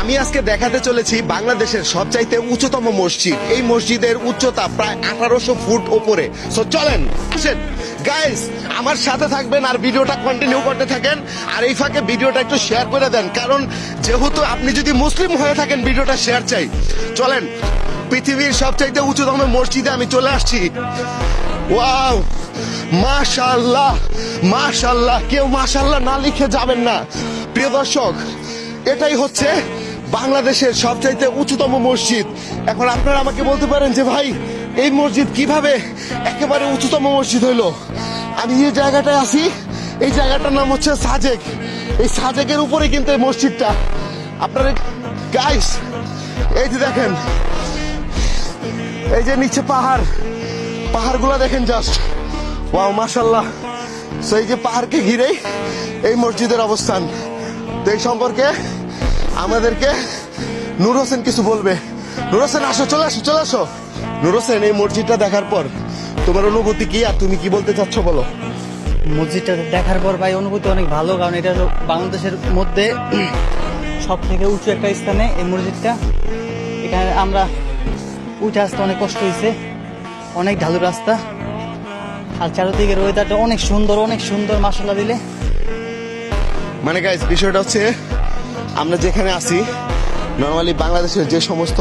আমি আজকে দেখাতে চলেছি বাংলাদেশের সবচাইতে উচ্চতম মসজিদ। এই মসজিদের উচ্চতা প্রায় 1800 ফুট ওপরে। সো চলেন আসেন গাইস, আমার সাথে থাকবেন আর ভিডিওটা কন্টিনিউ করতে থাকেন। আর এই ফাঁকে ভিডিওটা একটু শেয়ার করে দেন, কারণ যেহেতু আপনি যদি মুসলিম হয়ে থাকেন ভিডিওটা শেয়ার চাই। চলেন, পৃথিবীর সবচাইতে উচ্চতম মসজিদে আমি চলে আসছি। ওয়াও, মাশাআল্লাহ মাশাআল্লাহ, কেউ মাশাআল্লাহ না লিখে যাবেন না। প্রিয় দর্শক, এটাই হচ্ছে বাংলাদেশের সবচাইতে উচ্চতম মসজিদ। এখন আপনারা আমাকে বলতে পারেন যে ভাই, এই মসজিদ কিভাবে একেবারে উচ্চতম মসজিদ হইলো? আমি যে জায়গাটায় আছি, এই জায়গাটার নাম হচ্ছে সাজেক। এই সাজেকের উপরে কিন্তু এই মসজিদটা। আপনারা গাইস, এই যে দেখেন, এই যে নিচে পাহাড়গুলো দেখেন জাস্ট। ওয়াও মাশাআল্লাহ। সো এই যে পাহাড়কে ঘিরেই এই মসজিদের অবস্থান। তো এই সম্পর্কে আমাদেরকে নূর হোসেন কিছু বলবে। নূর হোসেন আসো, চলে আসো। নূর হোসেন, এই মসজিদটা দেখার পর তোমার অনুভূতি কি আর তুমি কি বলতে চাচ্ছ বলো? মসজিদটা দেখার পর ভাই অনুভূতি অনেক ভালো, কারণ এটা হলো বাংলাদেশের মধ্যে সব থেকে উঁচু একটা স্থানে এই মসজিদটা। এখানে আমরা উঠে আসতে অনেক কষ্ট হয়েছে, অনেক ঢালু রাস্তা, আর চারিদিকের ওয়েদারটা অনেক সুন্দর মাশাআল্লাহ দিলে। মানে গাইস, বিষয়টা হচ্ছে আমরা যেখানে আছি, নর্মালি বাংলাদেশের যে সমস্ত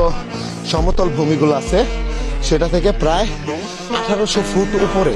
সমতল ভূমিগুলো আছে সেটা থেকে প্রায় 1800 ফুট উপরে।